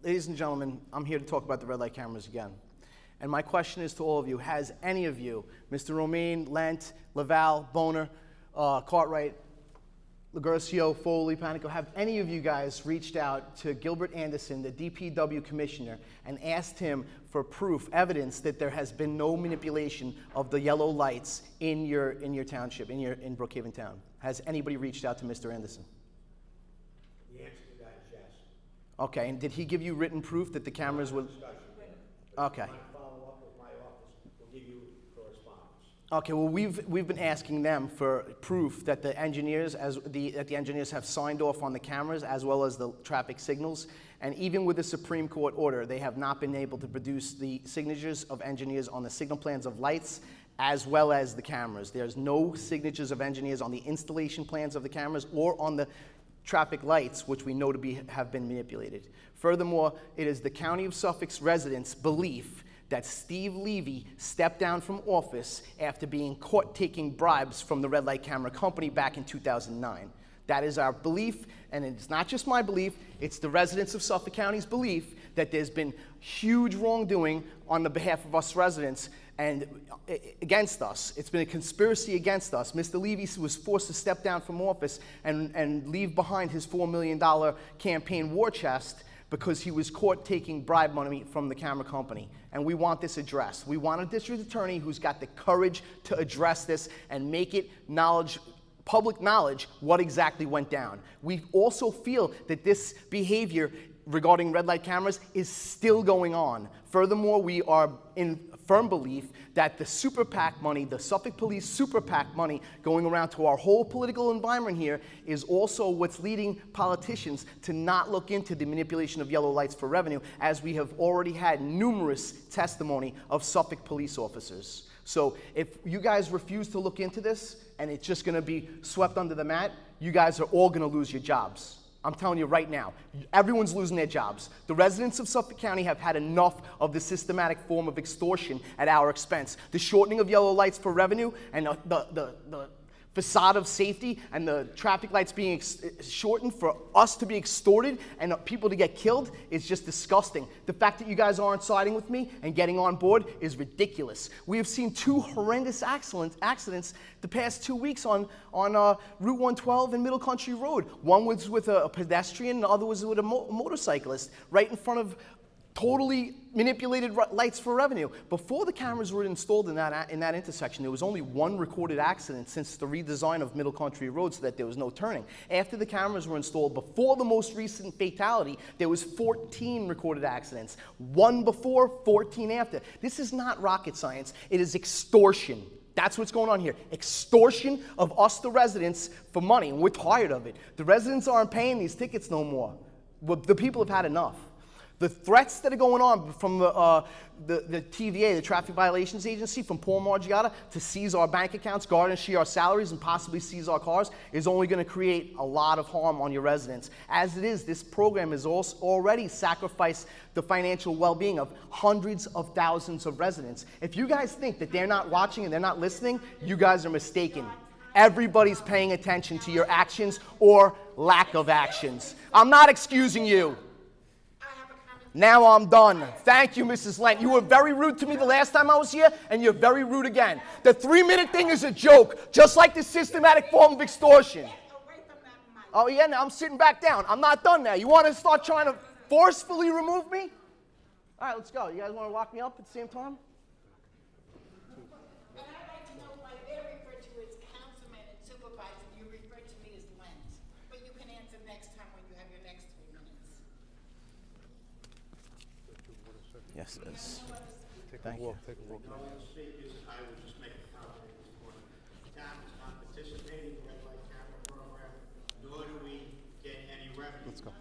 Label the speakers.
Speaker 1: ladies and gentlemen, I'm here to talk about the red light cameras again. And my question is to all of you, has any of you, Mr. Romaine, Lent, Laval, Boner, Cartwright, Legurcio, Foley, Panico, have any of you guys reached out to Gilbert Anderson, the DPW commissioner, and asked him for proof, evidence that there has been no manipulation of the yellow lights in your township, in Brookhaven town? Has anybody reached out to Mr. Anderson?
Speaker 2: The answer to that is yes.
Speaker 1: Okay, and did he give you written proof that the cameras were? Okay.
Speaker 2: Follow up with my office. We'll give you correspondence.
Speaker 1: Okay, well, we've been asking them for proof that the engineers have signed off on the cameras as well as the traffic signals, and even with the Supreme Court order, they have not been able to produce the signatures of engineers on the signal plans of lights as well as the cameras. There's no signatures of engineers on the installation plans of the cameras or on the traffic lights, which we know to have been manipulated. Furthermore, it is the County of Suffolk's residents' belief that Steve Levy stepped down from office after being caught taking bribes from the red light camera company back in 2009. That is our belief, and it's not just my belief, it's the residents of Suffolk County's belief that there's been huge wrongdoing on the behalf of us residents and against us. It's been a conspiracy against us. Mr. Levy was forced to step down from office and leave behind his $4 million campaign war chest because he was caught taking bribe money from the camera company. And we want this addressed. We want a district attorney who's got the courage to address this and make it public knowledge what exactly went down. We also feel that this behavior regarding red light cameras is still going on. Furthermore, we are in firm belief that the super PAC money, the Suffolk Police super PAC money going around to our whole political environment here is also what's leading politicians to not look into the manipulation of yellow lights for revenue, as we have already had numerous testimony of Suffolk police officers. So if you guys refuse to look into this and it's just gonna be swept under the mat, you guys are all gonna lose your jobs. I'm telling you right now, everyone's losing their jobs. The residents of Suffolk County have had enough of the systematic form of extortion at our expense. The shortening of yellow lights for revenue and the facade of safety and the traffic lights being shortened for us to be extorted and people to get killed is just disgusting. The fact that you guys aren't siding with me and getting on board is ridiculous. We have seen two horrendous accidents the past 2 weeks on Route 112 and Middle Country Road. One was with a pedestrian, the other was with a motorcyclist right in front of totally manipulated lights for revenue. Before the cameras were installed in that intersection, there was only one recorded accident since the redesign of Middle Country Road so that there was no turning. After the cameras were installed, before the most recent fatality, there was 14 recorded accidents. One before, 14 after. This is not rocket science. It is extortion. That's what's going on here. Extortion of us, the residents, for money, and we're tired of it. The residents aren't paying these tickets no more. The people have had enough. The threats that are going on from the TVA, the Traffic Violations Agency, from Paul Margiotta to seize our bank accounts, garnish our salaries, and possibly seize our cars is only going to create a lot of harm on your residents. As it is, this program has also already sacrificed the financial well-being of hundreds of thousands of residents. If you guys think that they're not watching and they're not listening, you guys are mistaken. Everybody's paying attention to your actions or lack of actions. I'm not excusing you. Now I'm done. Thank you, Mrs. Lent. You were very rude to me the last time I was here, and you're very rude again. The 3-minute thing is a joke, just like the systematic form of extortion. Oh, yeah, now I'm sitting back down. I'm not done now. You want to start trying to forcefully remove me? All right, let's go. You guys want to lock me up at the same time?
Speaker 3: And I'd like to know why they're referred to as councilman and supervisor. You refer to me as Lent. But you can answer next time when you have your next 3 minutes.
Speaker 1: Yes, it is.
Speaker 4: Thank you.
Speaker 2: The only mistake is I would just make a comment at this point. The town is not participating in the red light camera program, nor do we get any revenue.
Speaker 4: Let's go.